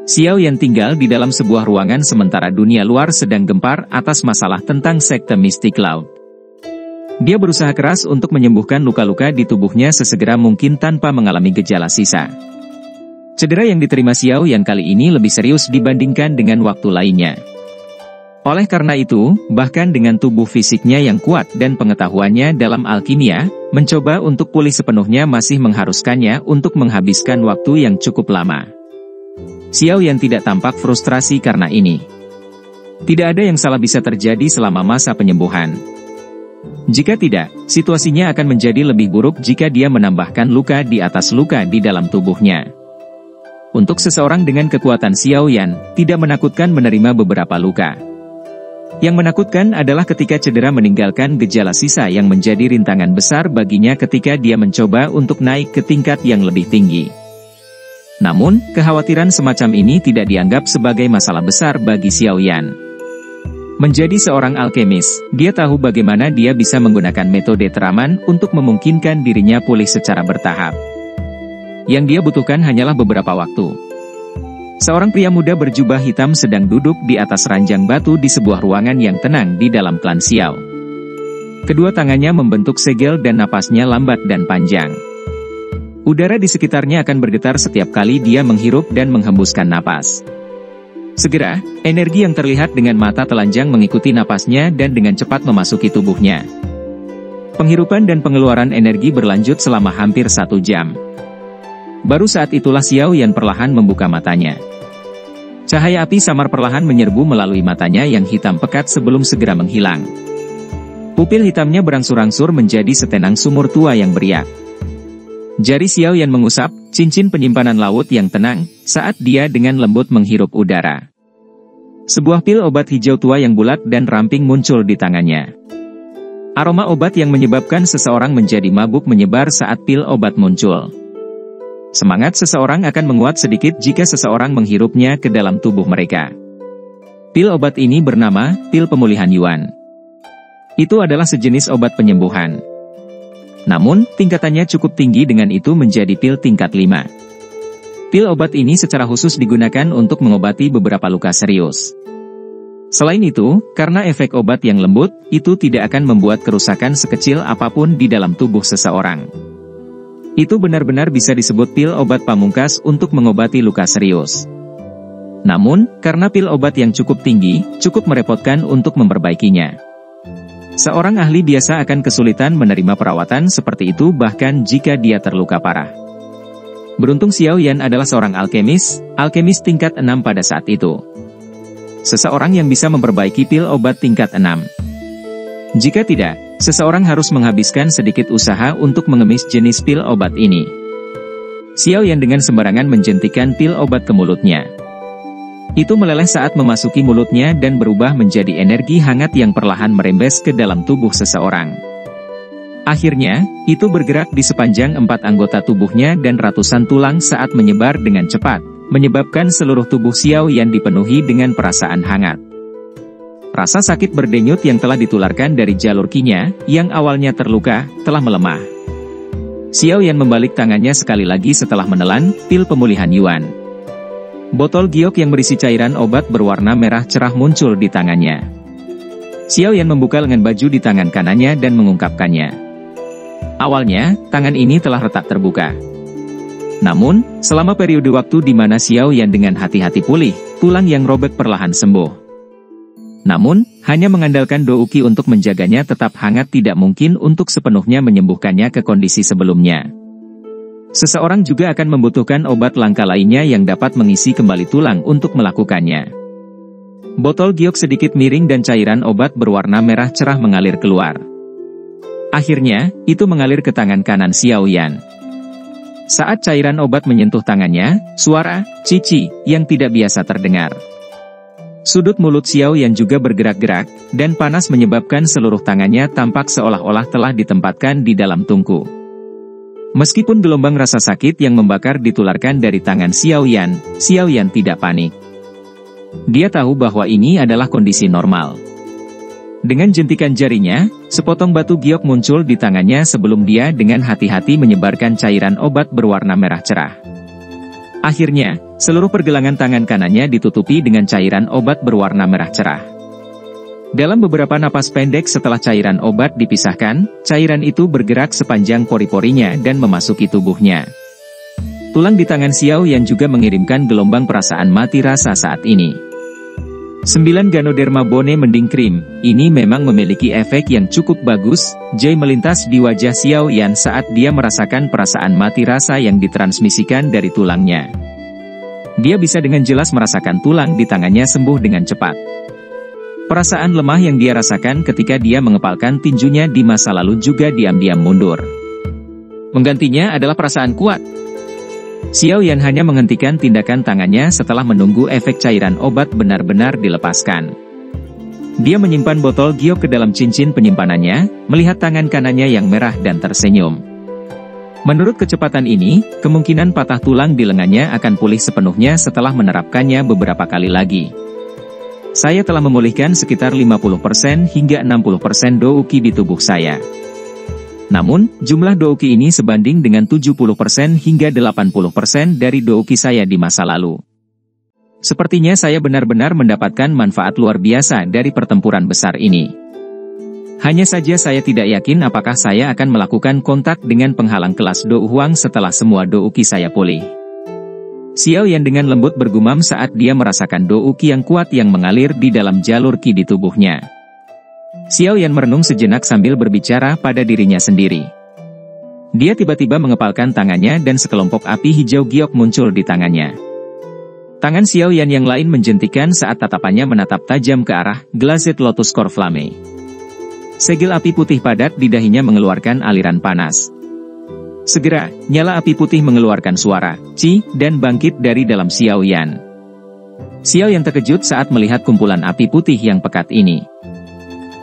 Xiao Yan tinggal di dalam sebuah ruangan sementara dunia luar sedang gempar atas masalah tentang sekte mistik laut. Dia berusaha keras untuk menyembuhkan luka-luka di tubuhnya sesegera mungkin tanpa mengalami gejala sisa. Cedera yang diterima Xiao Yan kali ini lebih serius dibandingkan dengan waktu lainnya. Oleh karena itu, bahkan dengan tubuh fisiknya yang kuat dan pengetahuannya dalam alkimia, mencoba untuk pulih sepenuhnya masih mengharuskannya untuk menghabiskan waktu yang cukup lama. Xiao Yan tidak tampak frustrasi karena ini. Tidak ada yang salah bisa terjadi selama masa penyembuhan. Jika tidak, situasinya akan menjadi lebih buruk jika dia menambahkan luka di atas luka di dalam tubuhnya. Untuk seseorang dengan kekuatan Xiao Yan, tidak menakutkan menerima beberapa luka. Yang menakutkan adalah ketika cedera meninggalkan gejala sisa yang menjadi rintangan besar baginya ketika dia mencoba untuk naik ke tingkat yang lebih tinggi. Namun, kekhawatiran semacam ini tidak dianggap sebagai masalah besar bagi Xiao Yan. Menjadi seorang alkemis, dia tahu bagaimana dia bisa menggunakan metode teraman untuk memungkinkan dirinya pulih secara bertahap. Yang dia butuhkan hanyalah beberapa waktu. Seorang pria muda berjubah hitam sedang duduk di atas ranjang batu di sebuah ruangan yang tenang di dalam klan Xiao. Kedua tangannya membentuk segel dan napasnya lambat dan panjang. Udara di sekitarnya akan bergetar setiap kali dia menghirup dan menghembuskan napas. Segera, energi yang terlihat dengan mata telanjang mengikuti napasnya dan dengan cepat memasuki tubuhnya. Penghirupan dan pengeluaran energi berlanjut selama hampir 1 jam. Baru saat itulah Xiao Yan perlahan membuka matanya. Cahaya api samar perlahan menyerbu melalui matanya yang hitam pekat sebelum segera menghilang. Pupil hitamnya berangsur-angsur menjadi setenang sumur tua yang beriak. Jari Xiao Yan mengusap cincin penyimpanan laut yang tenang saat dia dengan lembut menghirup udara. Sebuah pil obat hijau tua yang bulat dan ramping muncul di tangannya. Aroma obat yang menyebabkan seseorang menjadi mabuk menyebar saat pil obat muncul. Semangat seseorang akan menguat sedikit jika seseorang menghirupnya ke dalam tubuh mereka. Pil obat ini bernama pil pemulihan Yuan. Itu adalah sejenis obat penyembuhan. Namun, tingkatannya cukup tinggi dengan itu menjadi pil tingkat 5. Pil obat ini secara khusus digunakan untuk mengobati beberapa luka serius. Selain itu, karena efek obat yang lembut, itu tidak akan membuat kerusakan sekecil apapun di dalam tubuh seseorang. Itu benar-benar bisa disebut pil obat pamungkas untuk mengobati luka serius. Namun, karena pil obat yang cukup tinggi, cukup merepotkan untuk memperbaikinya. Seorang ahli biasa akan kesulitan menerima perawatan seperti itu bahkan jika dia terluka parah. Beruntung Xiao Yan adalah seorang alkemis tingkat 6 pada saat itu. Seseorang yang bisa memperbaiki pil obat tingkat 6. Jika tidak, seseorang harus menghabiskan sedikit usaha untuk mengemis jenis pil obat ini. Xiao Yan dengan sembarangan menjentikan pil obat ke mulutnya. Itu meleleh saat memasuki mulutnya dan berubah menjadi energi hangat yang perlahan merembes ke dalam tubuh seseorang. Akhirnya, itu bergerak di sepanjang 4 anggota tubuhnya dan ratusan tulang saat menyebar dengan cepat, menyebabkan seluruh tubuh Xiao Yan dipenuhi dengan perasaan hangat. Rasa sakit berdenyut yang telah ditularkan dari jalur qi-nya, yang awalnya terluka, telah melemah. Xiao Yan membalik tangannya sekali lagi setelah menelan pil pemulihan Yuan. Botol giok yang berisi cairan obat berwarna merah cerah muncul di tangannya. Xiao Yan membuka lengan baju di tangan kanannya dan mengungkapkannya. Awalnya, tangan ini telah retak terbuka. Namun, selama periode waktu di mana Xiao Yan dengan hati-hati pulih, tulang yang robek perlahan sembuh. Namun, hanya mengandalkan douki untuk menjaganya tetap hangat tidak mungkin untuk sepenuhnya menyembuhkannya ke kondisi sebelumnya. Seseorang juga akan membutuhkan obat langka lainnya yang dapat mengisi kembali tulang untuk melakukannya. Botol giok sedikit miring dan cairan obat berwarna merah cerah mengalir keluar. Akhirnya, itu mengalir ke tangan kanan Xiao Yan. Saat cairan obat menyentuh tangannya, suara cici yang tidak biasa terdengar. Sudut mulut Xiao Yan juga bergerak-gerak, dan panas menyebabkan seluruh tangannya tampak seolah-olah telah ditempatkan di dalam tungku. Meskipun gelombang rasa sakit yang membakar ditularkan dari tangan Xiao Yan tidak panik. Dia tahu bahwa ini adalah kondisi normal. Dengan jentikan jarinya, sepotong batu giok muncul di tangannya sebelum dia dengan hati-hati menyebarkan cairan obat berwarna merah cerah. Akhirnya, seluruh pergelangan tangan kanannya ditutupi dengan cairan obat berwarna merah cerah. Dalam beberapa napas pendek setelah cairan obat dipisahkan, cairan itu bergerak sepanjang pori-porinya dan memasuki tubuhnya. Tulang di tangan Xiao Yan juga mengirimkan gelombang perasaan mati rasa saat ini. 9 Ganoderma Bone Mending Cream, ini memang memiliki efek yang cukup bagus. Joy melintas di wajah Xiao Yan saat dia merasakan perasaan mati rasa yang ditransmisikan dari tulangnya. Dia bisa dengan jelas merasakan tulang di tangannya sembuh dengan cepat. Perasaan lemah yang dia rasakan ketika dia mengepalkan tinjunya di masa lalu juga diam-diam mundur. Menggantinya adalah perasaan kuat. Xiao Yan hanya menghentikan tindakan tangannya setelah menunggu efek cairan obat benar-benar dilepaskan. Dia menyimpan botol giok ke dalam cincin penyimpanannya, melihat tangan kanannya yang merah dan tersenyum. Menurut kecepatan ini, kemungkinan patah tulang di lengannya akan pulih sepenuhnya setelah menerapkannya beberapa kali lagi. Saya telah memulihkan sekitar 50% hingga 60% douki di tubuh saya. Namun, jumlah douki ini sebanding dengan 70% hingga 80% dari douki saya di masa lalu. Sepertinya saya benar-benar mendapatkan manfaat luar biasa dari pertempuran besar ini. Hanya saja saya tidak yakin apakah saya akan melakukan kontak dengan penghalang kelas Dou Huang setelah semua douki saya pulih. Xiao Yan dengan lembut bergumam saat dia merasakan douki yang kuat yang mengalir di dalam jalur qi di tubuhnya. Xiao Yan merenung sejenak sambil berbicara pada dirinya sendiri. Dia tiba-tiba mengepalkan tangannya dan sekelompok api hijau giok muncul di tangannya. Tangan Xiao Yan yang lain menjentikan saat tatapannya menatap tajam ke arah Glazed Lotus Core Flame. Segel api putih padat di dahinya mengeluarkan aliran panas. Segera, nyala api putih mengeluarkan suara "Ci" dan bangkit dari dalam Xiao Yan. Xiao Yan terkejut saat melihat kumpulan api putih yang pekat ini.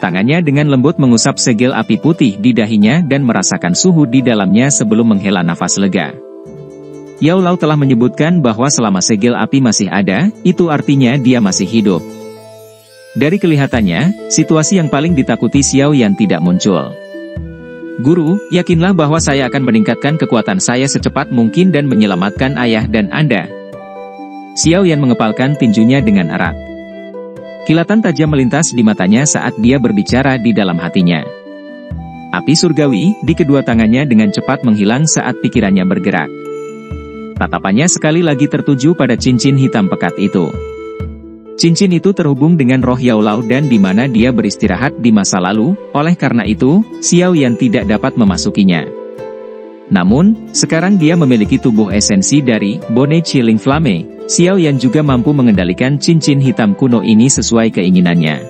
Tangannya dengan lembut mengusap segel api putih di dahinya dan merasakan suhu di dalamnya sebelum menghela nafas lega. Yao Lao telah menyebutkan bahwa selama segel api masih ada, itu artinya dia masih hidup. Dari kelihatannya, situasi yang paling ditakuti Xiao Yan tidak muncul. Guru, yakinlah bahwa saya akan meningkatkan kekuatan saya secepat mungkin dan menyelamatkan ayah dan Anda. Xiao Yan mengepalkan tinjunya dengan erat. Kilatan tajam melintas di matanya saat dia berbicara di dalam hatinya. Api surgawi di kedua tangannya dengan cepat menghilang saat pikirannya bergerak. Tatapannya sekali lagi tertuju pada cincin hitam pekat itu. Cincin itu terhubung dengan roh Yao Lao dan di mana dia beristirahat di masa lalu, oleh karena itu, Xiao Yan tidak dapat memasukinya. Namun, sekarang dia memiliki tubuh esensi dari Bone Chilling Flame. Xiao Yan juga mampu mengendalikan cincin hitam kuno ini sesuai keinginannya.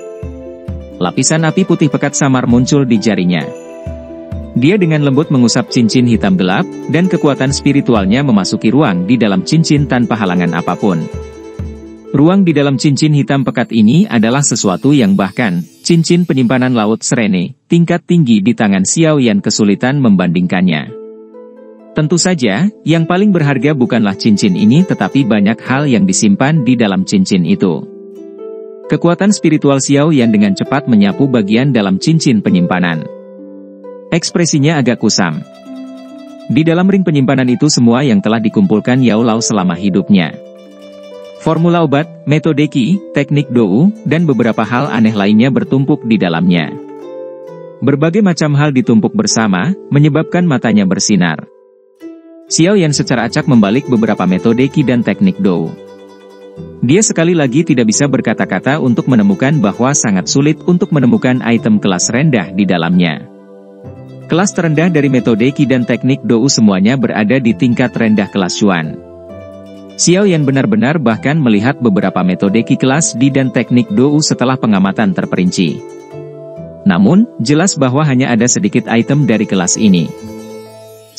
Lapisan api putih pekat samar muncul di jarinya. Dia dengan lembut mengusap cincin hitam gelap, dan kekuatan spiritualnya memasuki ruang di dalam cincin tanpa halangan apapun. Ruang di dalam cincin hitam pekat ini adalah sesuatu yang bahkan, cincin penyimpanan Laut Serene, tingkat tinggi di tangan Xiao Yan kesulitan membandingkannya. Tentu saja, yang paling berharga bukanlah cincin ini tetapi banyak hal yang disimpan di dalam cincin itu. Kekuatan spiritual Xiao Yan dengan cepat menyapu bagian dalam cincin penyimpanan. Ekspresinya agak kusam. Di dalam ring penyimpanan itu semua yang telah dikumpulkan Yao Lao selama hidupnya. Formula obat, metode qi, teknik Dou, dan beberapa hal aneh lainnya bertumpuk di dalamnya. Berbagai macam hal ditumpuk bersama, menyebabkan matanya bersinar. Xiao Yan secara acak membalik beberapa metode qi dan teknik Dou. Dia sekali lagi tidak bisa berkata-kata untuk menemukan bahwa sangat sulit untuk menemukan item kelas rendah di dalamnya. Kelas terendah dari metode qi dan teknik Dou semuanya berada di tingkat rendah kelas Xuan. Xiao Yan benar-benar bahkan melihat beberapa metode qi kelas di dan teknik Dou setelah pengamatan terperinci. Namun, jelas bahwa hanya ada sedikit item dari kelas ini.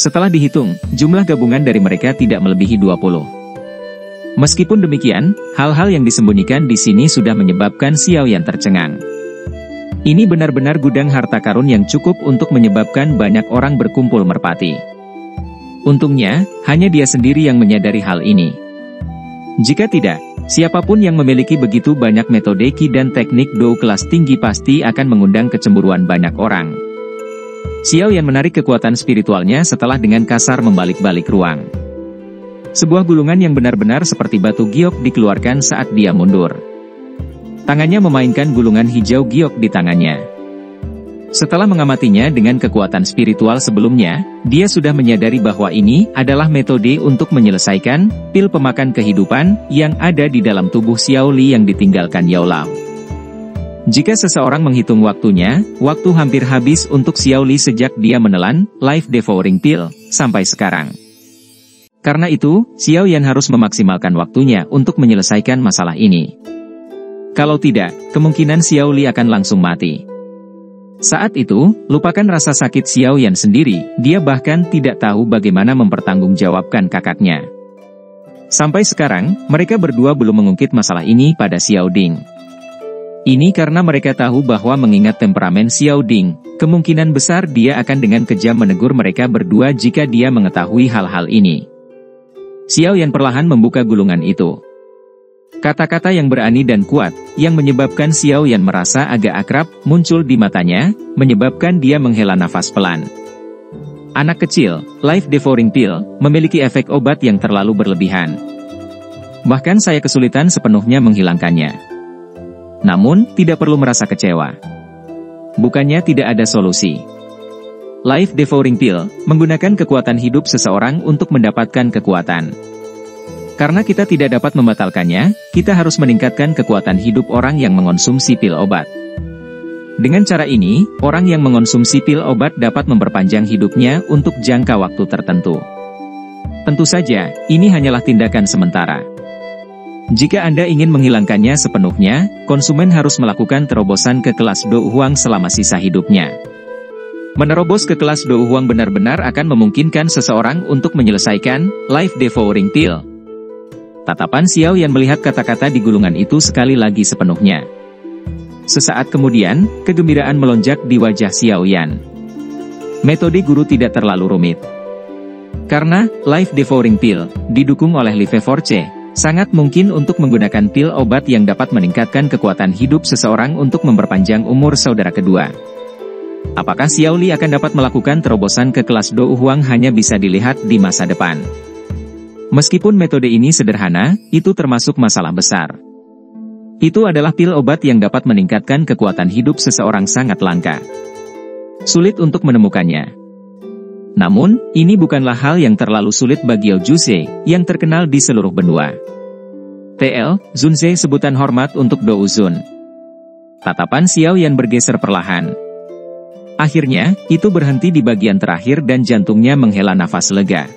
Setelah dihitung, jumlah gabungan dari mereka tidak melebihi 20. Meskipun demikian, hal-hal yang disembunyikan di sini sudah menyebabkan Xiao Yan tercengang. Ini benar-benar gudang harta karun yang cukup untuk menyebabkan banyak orang berkumpul merpati. Untungnya, hanya dia sendiri yang menyadari hal ini. Jika tidak, siapapun yang memiliki begitu banyak metode qi dan teknik Dou kelas tinggi pasti akan mengundang kecemburuan banyak orang. Xiao Yan menarik kekuatan spiritualnya setelah dengan kasar membalik-balik ruang. Sebuah gulungan yang benar-benar seperti batu giok dikeluarkan saat dia mundur. Tangannya memainkan gulungan hijau giok di tangannya. Setelah mengamatinya dengan kekuatan spiritual sebelumnya, dia sudah menyadari bahwa ini adalah metode untuk menyelesaikan pil pemakan kehidupan yang ada di dalam tubuh Xiao Li yang ditinggalkan Yao Lao. Jika seseorang menghitung waktunya, waktu hampir habis untuk Xiao Li sejak dia menelan Life Devouring Pill sampai sekarang. Karena itu, Xiao Yan harus memaksimalkan waktunya untuk menyelesaikan masalah ini. Kalau tidak, kemungkinan Xiao Li akan langsung mati. Saat itu, lupakan rasa sakit Xiao Yan sendiri, dia bahkan tidak tahu bagaimana mempertanggungjawabkan kakaknya. Sampai sekarang, mereka berdua belum mengungkit masalah ini pada Xiao Ding. Ini karena mereka tahu bahwa mengingat temperamen Xiao Ding, kemungkinan besar dia akan dengan kejam menegur mereka berdua jika dia mengetahui hal-hal ini. Xiao Yan perlahan membuka gulungan itu. Kata-kata yang berani dan kuat, yang menyebabkan Xiao Yan merasa agak akrab, muncul di matanya, menyebabkan dia menghela nafas pelan. Anak kecil, Life Devouring Pill, memiliki efek obat yang terlalu berlebihan. Bahkan saya kesulitan sepenuhnya menghilangkannya. Namun, tidak perlu merasa kecewa. Bukannya tidak ada solusi. Life Devouring Pill menggunakan kekuatan hidup seseorang untuk mendapatkan kekuatan. Karena kita tidak dapat membatalkannya, kita harus meningkatkan kekuatan hidup orang yang mengonsumsi pil obat. Dengan cara ini, orang yang mengonsumsi pil obat dapat memperpanjang hidupnya untuk jangka waktu tertentu. Tentu saja, ini hanyalah tindakan sementara. Jika Anda ingin menghilangkannya sepenuhnya, konsumen harus melakukan terobosan ke kelas Do Huang selama sisa hidupnya. Menerobos ke kelas Do Huang benar-benar akan memungkinkan seseorang untuk menyelesaikan Life Devouring Pill. Tatapan Xiao Yan melihat kata-kata di gulungan itu sekali lagi sepenuhnya. Sesaat kemudian, kegembiraan melonjak di wajah Xiao Yan. Metode guru tidak terlalu rumit. Karena Life Devouring Pill didukung oleh Life Force, sangat mungkin untuk menggunakan pil obat yang dapat meningkatkan kekuatan hidup seseorang untuk memperpanjang umur saudara kedua. Apakah Xiao Li akan dapat melakukan terobosan ke kelas Do Huang hanya bisa dilihat di masa depan. Meskipun metode ini sederhana, itu termasuk masalah besar. Itu adalah pil obat yang dapat meningkatkan kekuatan hidup seseorang sangat langka. Sulit untuk menemukannya. Namun, ini bukanlah hal yang terlalu sulit bagi Yao Juzhe, yang terkenal di seluruh benua. TL, Zunze sebutan hormat untuk Do Uzun. Tatapan Xiao Yan bergeser perlahan. Akhirnya, itu berhenti di bagian terakhir dan jantungnya menghela nafas lega.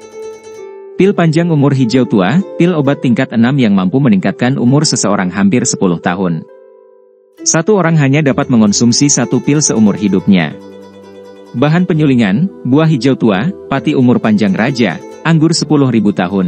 Pil panjang umur hijau tua, pil obat tingkat 6 yang mampu meningkatkan umur seseorang hampir 10 tahun. Satu orang hanya dapat mengonsumsi satu pil seumur hidupnya. Bahan penyulingan, buah hijau tua, pati umur panjang raja, anggur 10.000 tahun.